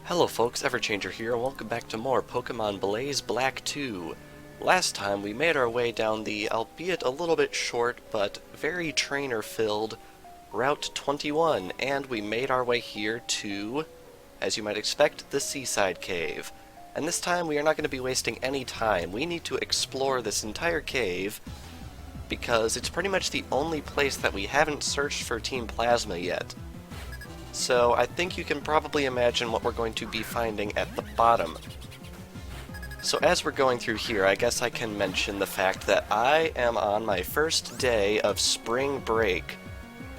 Hello folks, Everchanger here, and welcome back to more Pokemon Blaze Black 2. Last time we made our way down the, albeit a little bit short, but very trainer-filled, Route 21, and we made our way here to, as you might expect, the Seaside Cave. And this time we are not going to be wasting any time. We need to explore this entire cave, because it's pretty much the only place that we haven't searched for Team Plasma yet. So I think you can probably imagine what we're going to be finding at the bottom. So as we're going through here, I guess I can mention the fact that I am on my first day of spring break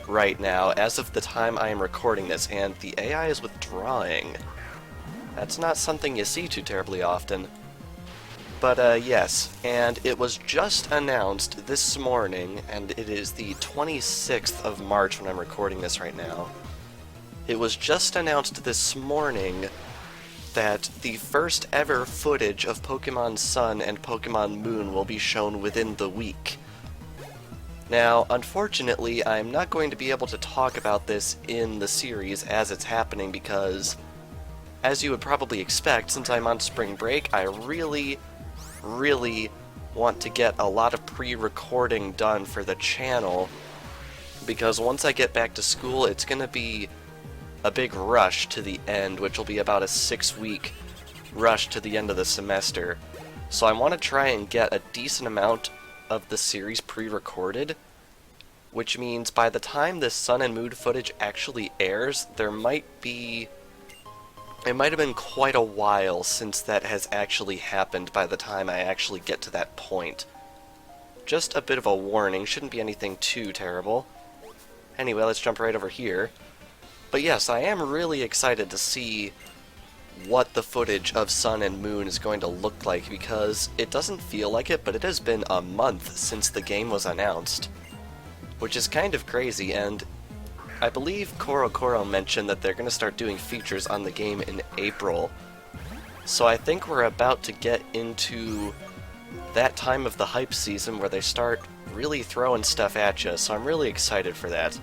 right now, as of the time I am recording this, and the AI is withdrawing. That's not something you see too terribly often. But yes, and it was just announced this morning, and it is the 26th of March when I'm recording this right now. It was just announced this morning that the first ever footage of Pokémon Sun and Pokémon Moon will be shown within the week. Now, unfortunately, I'm not going to be able to talk about this in the series as it's happening because, as you would probably expect, since I'm on spring break, I really want to get a lot of pre-recording done for the channel, because once I get back to school, it's going to be a big rush to the end, which will be about a 6-week rush to the end of the semester. So I want to try and get a decent amount of the series pre-recorded, which means by the time this Sun and Moon footage actually airs, it might have been quite a while since that has actually happened by the time I actually get to that point. Just a bit of a warning, shouldn't be anything too terrible. Anyway, let's jump right over here. But yes, I am really excited to see what the footage of Sun and Moon is going to look like, because it doesn't feel like it, but it has been a month since the game was announced, which is kind of crazy, and I believe Koro mentioned that they're going to start doing features on the game in April, so I think we're about to get into that time of the hype season where they start really throwing stuff at you, so I'm really excited for that.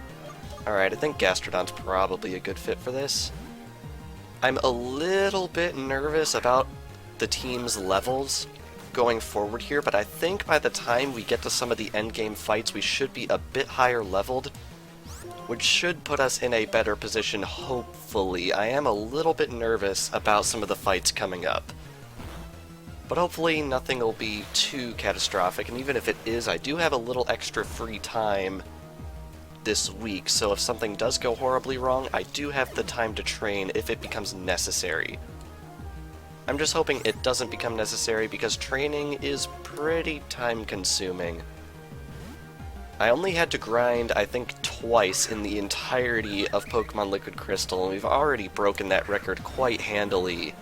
Alright, I think Gastrodon's probably a good fit for this. I'm a little bit nervous about the team's levels going forward here, but I think by the time we get to some of the endgame fights, we should be a bit higher leveled, which should put us in a better position, hopefully. I am a little bit nervous about some of the fights coming up, but hopefully nothing will be too catastrophic, and even if it is, I do have a little extra free time this week, so if something does go horribly wrong, I do have the time to train if it becomes necessary. I'm just hoping it doesn't become necessary, because training is pretty time-consuming. I only had to grind, I think, twice in the entirety of Pokemon Liquid Crystal, and we've already broken that record quite handily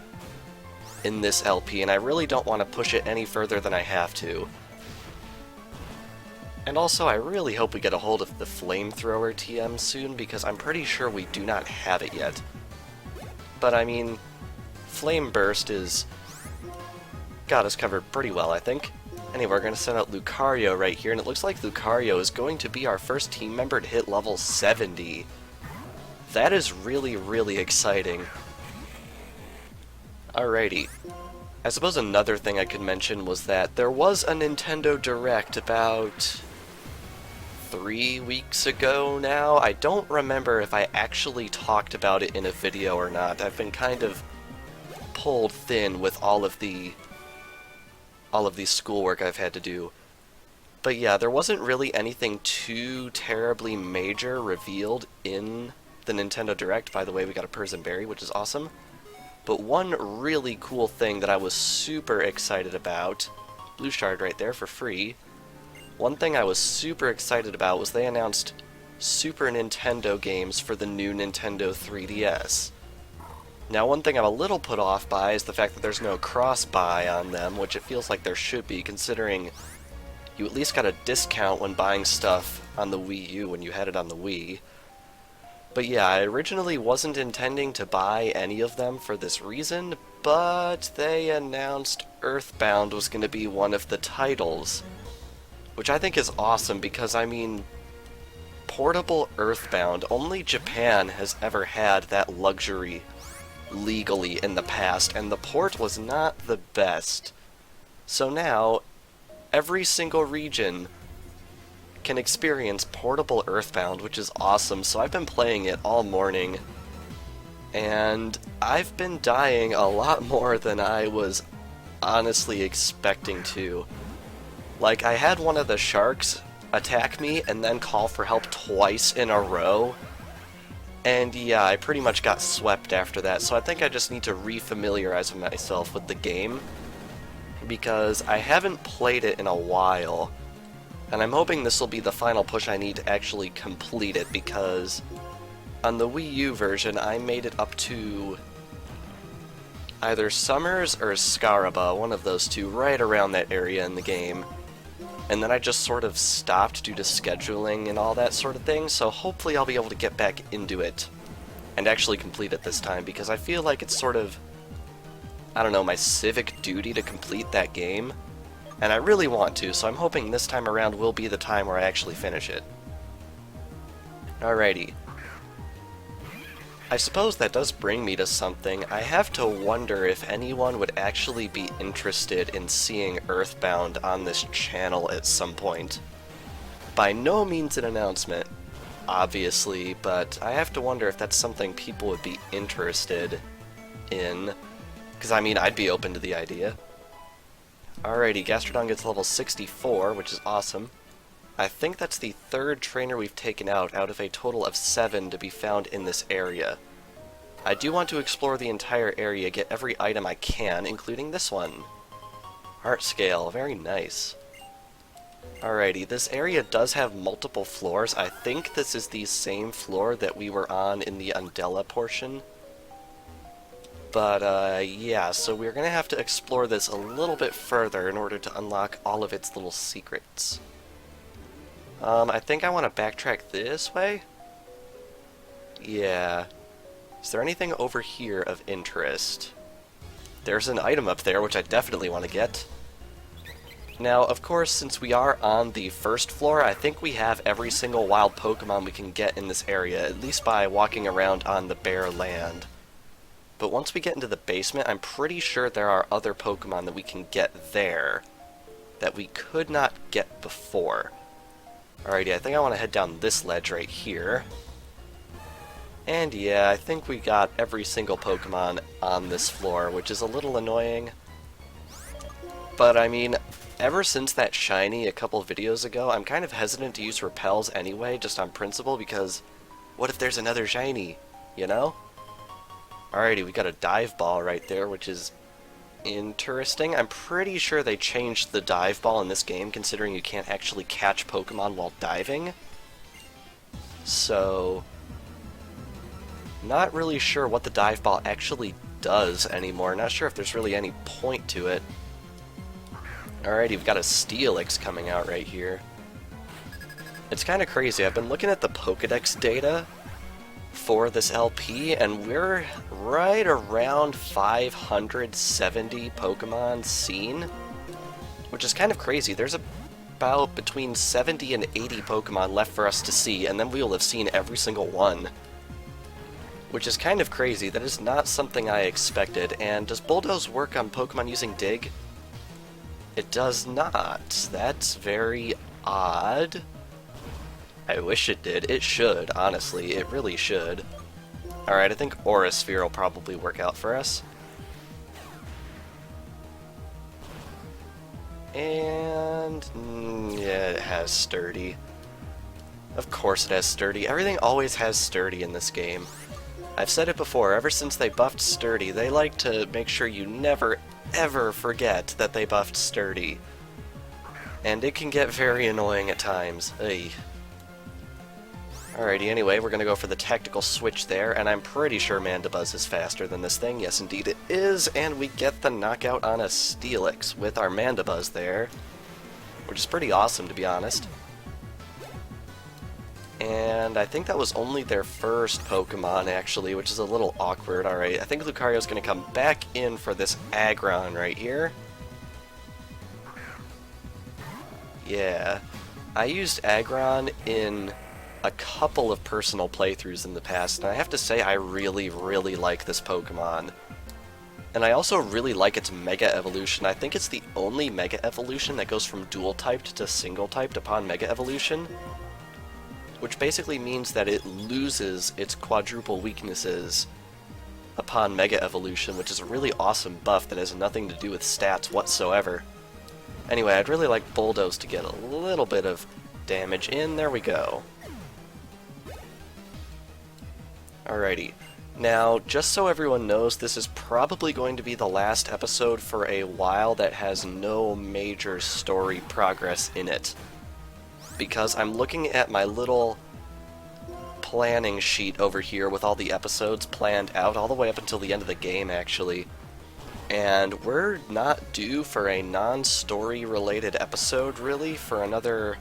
in this LP, and I really don't want to push it any further than I have to. And also, I really hope we get a hold of the Flamethrower TM soon, because I'm pretty sure we do not have it yet. But I mean, Flame Burst is got us covered pretty well, I think. Anyway, we're going to send out Lucario right here, and it looks like Lucario is going to be our first team member to hit level 70. That is really exciting. Alrighty. I suppose another thing I could mention was that there was a Nintendo Direct about 3 weeks ago now. I don't remember if I actually talked about it in a video or not. I've been kind of pulled thin with all of the schoolwork I've had to do. But yeah, there wasn't really anything too terribly major revealed in the Nintendo Direct. By the way, we got a Persian Berry, which is awesome. But one really cool thing that I was super excited about, Blue Shard right there for free, one thing I was super excited about was they announced Super Nintendo games for the new Nintendo 3DS. Now, one thing I'm a little put off by is the fact that there's no cross-buy on them, which it feels like there should be, considering you at least got a discount when buying stuff on the Wii U when you had it on the Wii. But yeah, I originally wasn't intending to buy any of them for this reason, but they announced Earthbound was going to be one of the titles, which I think is awesome, because, I mean, portable Earthbound, only Japan has ever had that luxury legally in the past, and the port was not the best. So now, every single region can experience portable Earthbound, which is awesome. So I've been playing it all morning, and I've been dying a lot more than I was honestly expecting to. Like, I had one of the sharks attack me and then call for help twice in a row, and yeah, I pretty much got swept after that, so I think I just need to re-familiarize myself with the game, because I haven't played it in a while, and I'm hoping this will be the final push I need to actually complete it, because on the Wii U version, I made it up to either Summers or Scaraba, one of those two, right around that area in the game. And then I just sort of stopped due to scheduling and all that sort of thing, so hopefully I'll be able to get back into it and actually complete it this time, because I feel like it's sort of, I don't know, my civic duty to complete that game, and I really want to, so I'm hoping this time around will be the time where I actually finish it. Alrighty. I suppose that does bring me to something. I have to wonder if anyone would actually be interested in seeing Earthbound on this channel at some point. By no means an announcement, obviously, but I have to wonder if that's something people would be interested in. Because, I mean, I'd be open to the idea. Alrighty, Gastrodon gets level 64, which is awesome. I think that's the third trainer we've taken out of a total of 7 to be found in this area. I do want to explore the entire area, get every item I can, including this one. Heart scale, very nice. Alrighty, this area does have multiple floors. I think this is the same floor that we were on in the Undella portion. But, yeah, so we're gonna have to explore this a little bit further in order to unlock all of its little secrets. I think I want to backtrack this way? Yeah. Is there anything over here of interest? There's an item up there, which I definitely want to get. Now, of course, since we are on the first floor, I think we have every single wild Pokemon we can get in this area, at least by walking around on the bare land. But once we get into the basement, I'm pretty sure there are other Pokemon that we can get there that we could not get before. Alrighty, I think I want to head down this ledge right here. And yeah, I think we got every single Pokemon on this floor, which is a little annoying. But I mean, ever since that shiny a couple of videos ago, I'm kind of hesitant to use repels anyway, just on principle, because what if there's another shiny, you know? Alrighty, we got a dive ball right there, which is interesting. I'm pretty sure they changed the dive ball in this game, considering you can't actually catch Pokemon while diving. So, not really sure what the dive ball actually does anymore. Not sure if there's really any point to it. Alrighty, we've got a Steelix coming out right here. It's kind of crazy. I've been looking at the Pokedex data for this LP, and we're right around 570 Pokemon seen, which is kind of crazy. There's about between 70 and 80 Pokemon left for us to see, and then we will have seen every single one, which is kind of crazy. That is not something I expected. And does Bulldoze work on Pokemon using Dig? It does not. That's very odd. I wish it did. It should, honestly. It really should. Alright, I think Aura Sphere will probably work out for us. And yeah, it has Sturdy. Of course it has Sturdy. Everything always has Sturdy in this game. I've said it before, ever since they buffed Sturdy, they like to make sure you never, ever forget that they buffed Sturdy. And it can get very annoying at times. Ugh. Alrighty, anyway, we're gonna go for the tactical switch there, and I'm pretty sure Mandibuzz is faster than this thing. Yes, indeed it is, and we get the knockout on a Steelix with our Mandibuzz there, which is pretty awesome, to be honest. And I think that was only their first Pokemon, actually, which is a little awkward. Alright, I think Lucario's gonna come back in for this Aggron right here. Yeah. I used Aggron in a couple of personal playthroughs in the past, and I have to say I really, really like this Pokemon. And I also really like its Mega Evolution. I think it's the only Mega Evolution that goes from dual-typed to single-typed upon Mega Evolution, which basically means that it loses its quadruple weaknesses upon Mega Evolution, which is a really awesome buff that has nothing to do with stats whatsoever. Anyway, I'd really like Bulldoze to get a little bit of damage in. There we go. Alrighty. Now, just so everyone knows, this is probably going to be the last episode for a while that has no major story progress in it. Because I'm looking at my little planning sheet over here with all the episodes planned out, all the way up until the end of the game, actually. And we're not due for a non-story related episode, really, for another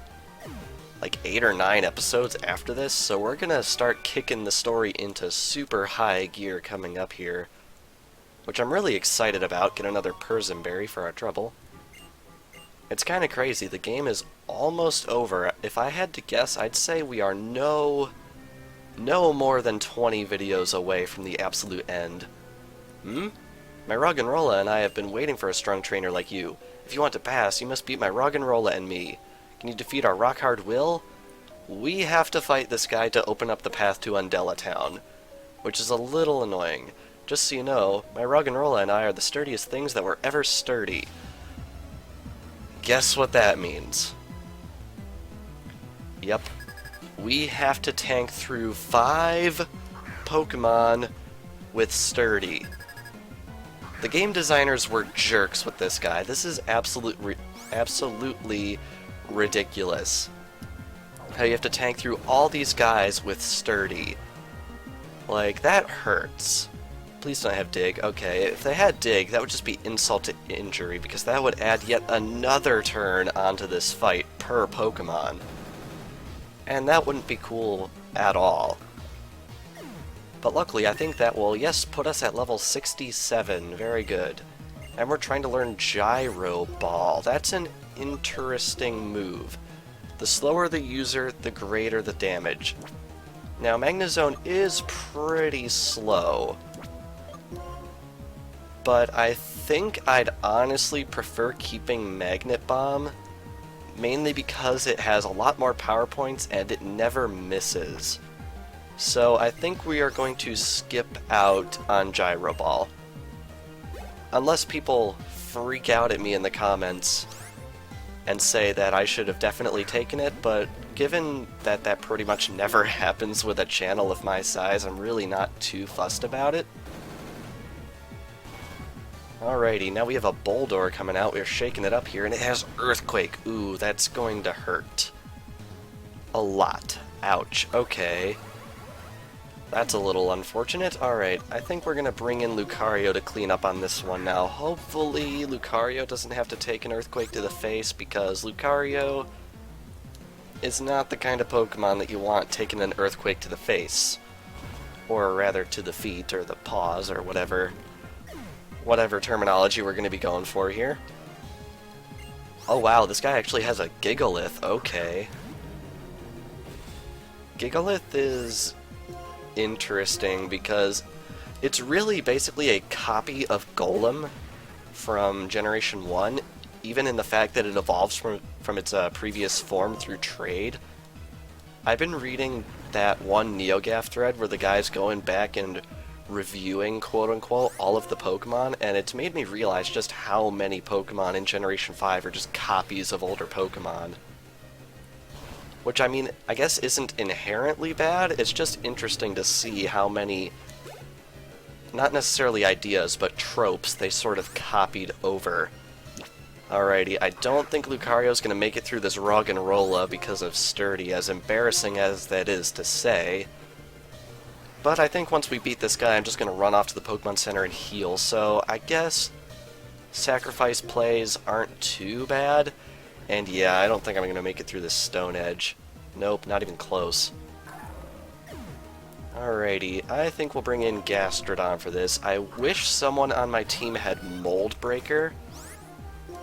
like 8 or 9 episodes after this, so we're gonna start kicking the story into super high gear coming up here, which I'm really excited about. Get another Persimberry for our trouble. It's kinda crazy, the game is almost over. If I had to guess, I'd say we are no more than 20 videos away from the absolute end. My Roggenrola and I have been waiting for a strong trainer like you. If you want to pass, you must beat my Roggenrola and me. Can you defeat our rock-hard will? We have to fight this guy to open up the path to Undella Town, which is a little annoying. Just so you know, my Roggenrola and I are the sturdiest things that were ever sturdy. Guess what that means? Yep. We have to tank through 5 Pokemon with sturdy. The game designers were jerks with this guy. This is absolutely ridiculous. How you have to tank through all these guys with sturdy. Like, that hurts. Please don't have dig. Okay, if they had dig, that would just be insult to injury, because that would add yet another turn onto this fight per Pokemon. And that wouldn't be cool at all. But luckily, I think that will, yes, put us at level 67. Very good. And we're trying to learn Gyro Ball. That's an interesting move. The slower the user, the greater the damage. Now, Magnezone is pretty slow, but I think I'd honestly prefer keeping Magnet Bomb, mainly because it has a lot more power points and it never misses. So I think we are going to skip out on Gyro Ball. Unless people freak out at me in the comments and say that I should have definitely taken it, but given that that pretty much never happens with a channel of my size, I'm really not too fussed about it. Alrighty, now we have a Boldore coming out. We're shaking it up here, and it has Earthquake. Ooh, that's going to hurt. A lot. Ouch. Okay. That's a little unfortunate. Alright, I think we're going to bring in Lucario to clean up on this one now. Hopefully Lucario doesn't have to take an Earthquake to the face, because Lucario is not the kind of Pokemon that you want taking an Earthquake to the face. Or rather, to the feet, or the paws, or whatever terminology we're going to be going for here. Oh wow, this guy actually has a Gigalith. Okay. Gigalith is interesting because it's really basically a copy of Golem from Generation 1, even in the fact that it evolves from its previous form through trade. I've been reading that one NeoGAF thread where the guy's going back and reviewing, quote-unquote, all of the Pokemon, and it's made me realize just how many Pokemon in Generation 5 are just copies of older Pokemon. Which, I mean, I guess isn't inherently bad, it's just interesting to see how many, not necessarily ideas, but tropes they sort of copied over. Alrighty, I don't think Lucario's going to make it through this Roggenrola because of Sturdy, as embarrassing as that is to say. But I think once we beat this guy, I'm just going to run off to the Pokemon Center and heal, so I guess sacrifice plays aren't too bad. And yeah, I don't think I'm going to make it through this Stone Edge. Nope, not even close. Alrighty, I think we'll bring in Gastrodon for this. I wish someone on my team had Mold Breaker,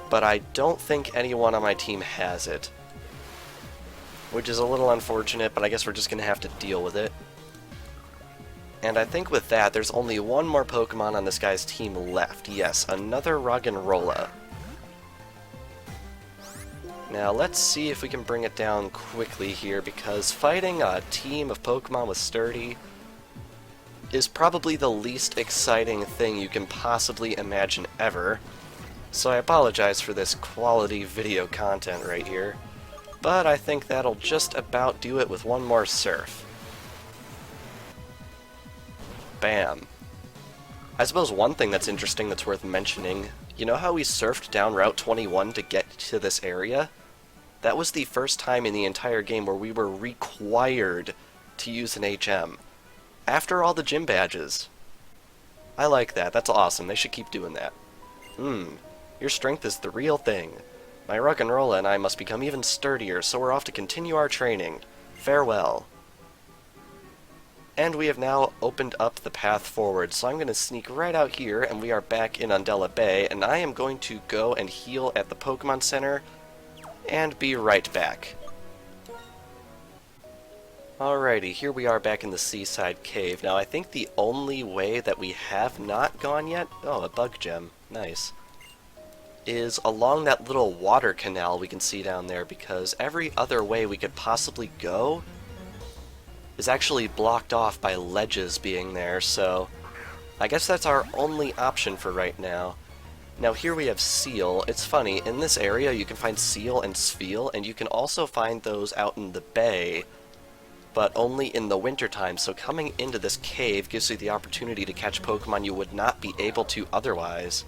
but I don't think anyone on my team has it. which is a little unfortunate, but I guess we're just going to have to deal with it. And I think with that, there's only one more Pokemon on this guy's team left. Yes, another Roggenrola. Now let's see if we can bring it down quickly here, because fighting a team of Pokemon with Sturdy is probably the least exciting thing you can possibly imagine ever. So I apologize for this quality video content right here, but I think that'll just about do it with one more Surf. Bam. I suppose one thing that's interesting that's worth mentioning, you know how we surfed down Route 21 to get to this area? That was the first time in the entire game where we were required to use an HM. After all the gym badges. I like that. That's awesome. They should keep doing that. Your strength is the real thing. My Roggenrola and I must become even sturdier, so we're off to continue our training. Farewell. And we have now opened up the path forward, so I'm going to sneak right out here, and we are back in Undella Bay, and I am going to go and heal at the Pokemon Center, and be right back. Alrighty, here we are back in the Seaside Cave. Now I think the only way that we have not gone yet, oh, a bug gem, nice, is along that little water canal we can see down there, because every other way we could possibly go is actually blocked off by ledges being there, so I guess that's our only option for right now. Now here we have Seal. It's funny, in this area you can find Seal and Spheal, and you can also find those out in the bay, but only in the wintertime, so coming into this cave gives you the opportunity to catch Pokemon you would not be able to otherwise.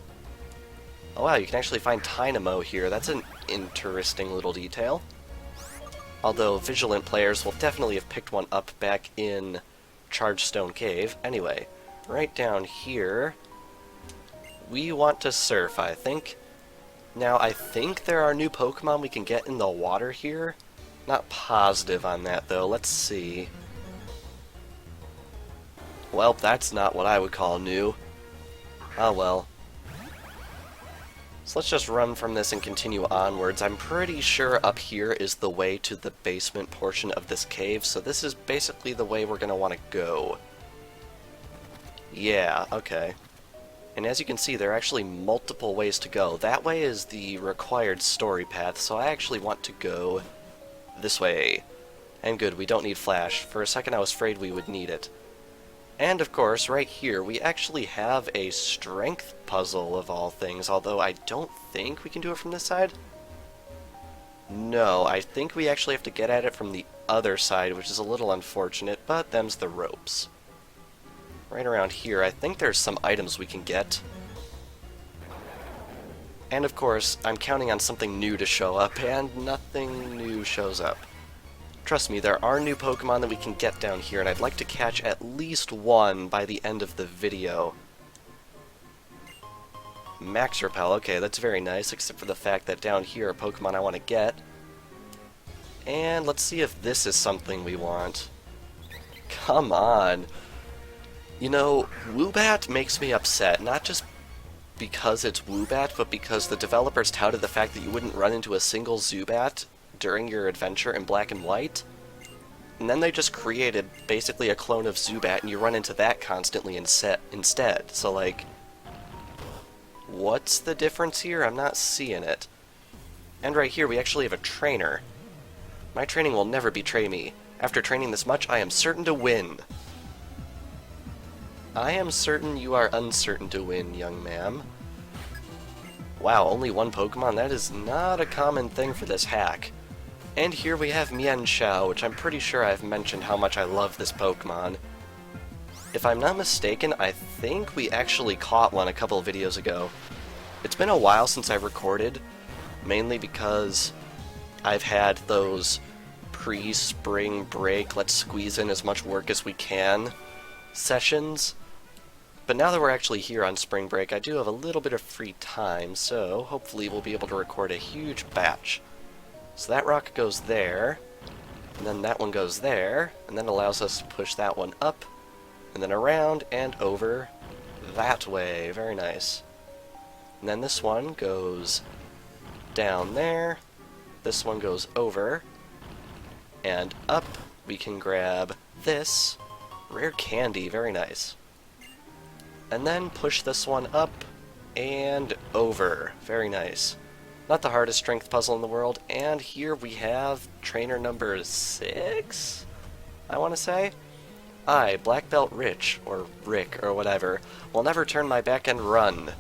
Oh wow, you can actually find Tynamo here. That's an interesting little detail. Although vigilant players will definitely have picked one up back in Chargestone Cave. Anyway, right down here, we want to surf, I think. Now, I think there are new Pokemon we can get in the water here. Not positive on that, though. Let's see. Well, that's not what I would call new. Oh well. So let's just run from this and continue onwards. I'm pretty sure up here is the way to the basement portion of this cave, so this is basically the way we're going to want to go. Yeah, okay. And as you can see, there are actually multiple ways to go. That way is the required story path, so I actually want to go this way. And good, we don't need Flash. For a second I was afraid we would need it. And of course, right here, we actually have a strength puzzle of all things, although I don't think we can do it from this side. No, I think we actually have to get at it from the other side, which is a little unfortunate, but them's the ropes. Right around here, I think there's some items we can get. And of course, I'm counting on something new to show up, and nothing new shows up. Trust me, there are new Pokemon that we can get down here, and I'd like to catch at least one by the end of the video. Max Repel, okay, that's very nice, except for the fact that down here are Pokemon I want to get. And let's see if this is something we want. Come on! You know, Woobat makes me upset, not just because it's Woobat, but because the developers touted the fact that you wouldn't run into a single Zubat during your adventure in Black and White, and then they just created basically a clone of Zubat, and you run into that constantly instead. So, like, what's the difference here? I'm not seeing it. And right here, we actually have a trainer. My training will never betray me. After training this much, I am certain to win. I am certain you are uncertain to win, young ma'am. Wow, only one Pokemon? That is not a common thing for this hack. And here we have Mienshao, which I'm pretty sure I've mentioned how much I love this Pokemon. If I'm not mistaken, I think we actually caught one a couple of videos ago. It's been a while since I recorded, mainly because I've had those pre-spring break, let's squeeze in as much work as we can sessions. But now that we're actually here on spring break, I do have a little bit of free time, so hopefully we'll be able to record a huge batch. So that rock goes there, and then that one goes there, and then allows us to push that one up, and then around and over that way. Very nice. And then this one goes down there, this one goes over, And up, we can grab this. Rare candy, very nice. And then push this one up and over. Very nice. Not the hardest strength puzzle in the world. And here we have trainer number 6, I want to say. I, Black Belt Rich, or Rick, or whatever, will never turn my back and run.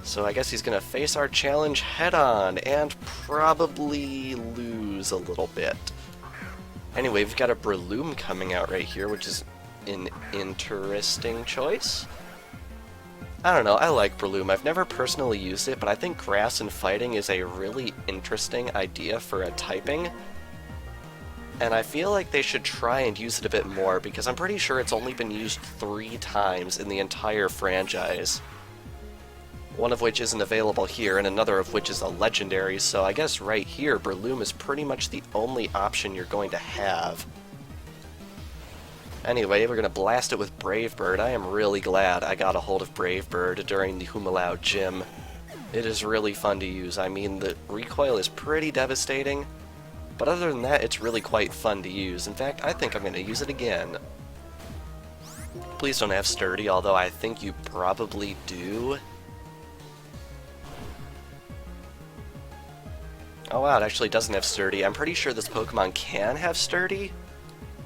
So I guess he's going to face our challenge head-on, and probably lose a little bit. Anyway, we've got a Breloom coming out right here, which is an interesting choice. I don't know, I like Breloom. I've never personally used it, but I think grass and fighting is a really interesting idea for a typing. And I feel like they should try and use it a bit more, because I'm pretty sure it's only been used 3 times in the entire franchise. One of which isn't available here, and another of which is a legendary, so I guess right here, Breloom is pretty much the only option you're going to have. Anyway, we're going to blast it with Brave Bird. I am really glad I got a hold of Brave Bird during the Humalao gym. It is really fun to use. I mean, the recoil is pretty devastating, but other than that, it's really quite fun to use. In fact, I think I'm going to use it again. Please don't have Sturdy, although I think you probably do. Oh wow, it actually doesn't have Sturdy. I'm pretty sure this Pokemon can have Sturdy,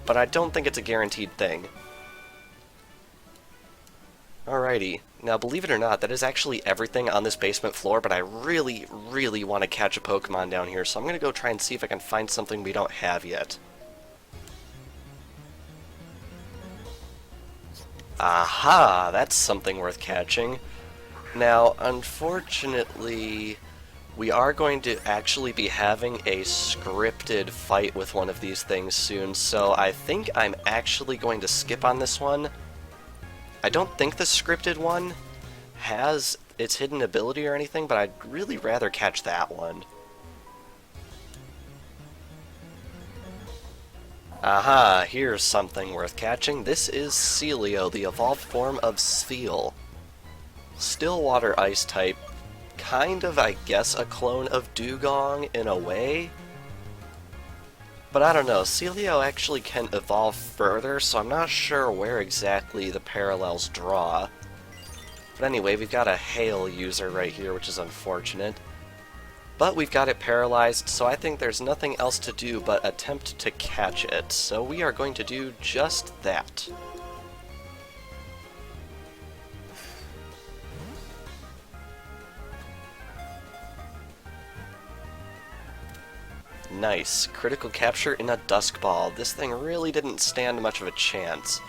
but I don't think it's a guaranteed thing. Alrighty, now believe it or not, that is actually everything on this basement floor, but I really, really want to catch a Pokemon down here, so I'm going to go try and see if I can find something we don't have yet. Aha! That's something worth catching. Now, unfortunately, we are going to actually be having a scripted fight with one of these things soon, so I think I'm actually going to skip on this one. I don't think the scripted one has its hidden ability or anything, but I'd really rather catch that one. Aha, here's something worth catching. This is Celio, the evolved form of Spheal. Stillwater Ice type. Kind of, I guess, a clone of Dugong in a way. But I don't know, Celio actually can evolve further, so I'm not sure where exactly the parallels draw. But anyway, we've got a Hail user right here, which is unfortunate. But we've got it paralyzed, so I think there's nothing else to do but attempt to catch it. So we are going to do just that. Nice. Critical capture in a Dusk Ball. This thing really didn't stand much of a chance.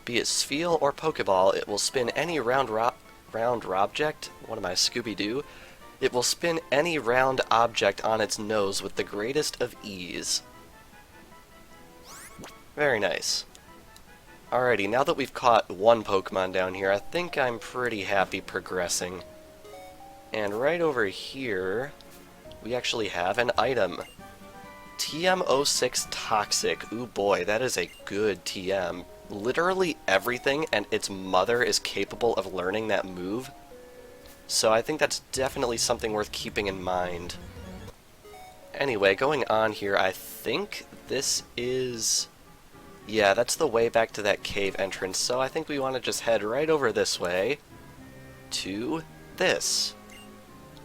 Be it Spheal or Pokeball, it will spin any round object. What am I, Scooby-Doo? It will spin any round object on its nose with the greatest of ease. Very nice. Alrighty, now that we've caught one Pokemon down here, I think I'm pretty happy progressing. And right over here, we actually have an item. TM06 Toxic. Ooh boy, that is a good TM. Literally everything and its mother is capable of learning that move. So I think that's definitely something worth keeping in mind. Anyway, going on here, I think this is... yeah, that's the way back to that cave entrance, so I think we want to just head right over this way to this.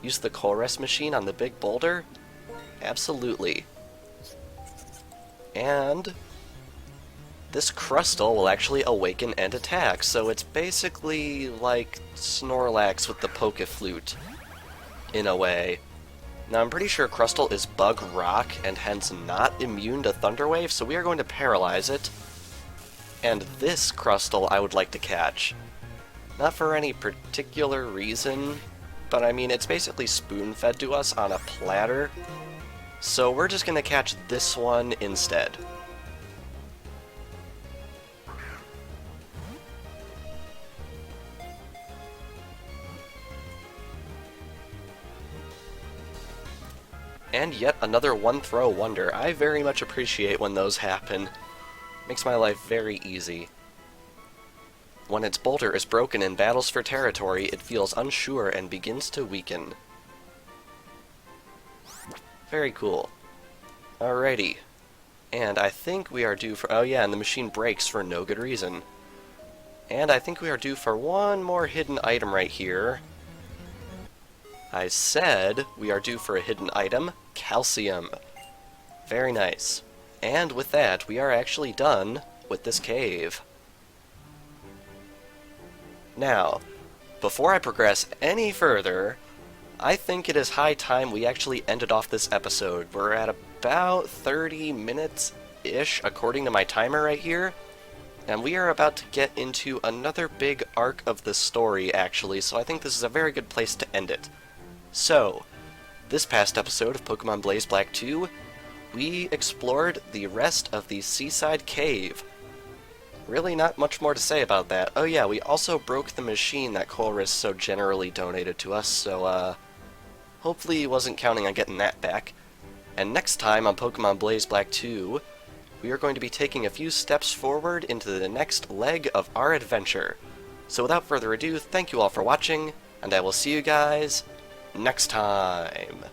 Use the Colress machine on the big boulder? Absolutely. And this Crustle will actually awaken and attack, so it's basically like Snorlax with the Poké-Flute, in a way. Now I'm pretty sure Crustle is Bug Rock, and hence not immune to Thunder Wave, so we are going to paralyze it. And this Crustle I would like to catch. Not for any particular reason, but I mean, it's basically spoon-fed to us on a platter, so we're just going to catch this one instead. And yet another one-throw wonder. I very much appreciate when those happen. Makes my life very easy. When its boulder is broken in battles for territory, it feels unsure and begins to weaken. Very cool. Alrighty. And I think we are due for... Oh yeah, and the machine breaks for no good reason. And I think we are due for one more hidden item right here. I said we are due for a hidden item, calcium. Very nice. And with that, we are actually done with this cave. Now, before I progress any further, I think it is high time we actually ended off this episode. We're at about 30 minutes-ish, according to my timer right here. And we are about to get into another big arc of the story, actually, so I think this is a very good place to end it. So, this past episode of Pokemon Blaze Black 2, we explored the rest of the Seaside Cave. Really not much more to say about that. Oh yeah, we also broke the machine that Colress so generally donated to us, so hopefully he wasn't counting on getting that back. And next time on Pokemon Blaze Black 2, we are going to be taking a few steps forward into the next leg of our adventure. So without further ado, thank you all for watching, and I will see you guys next time.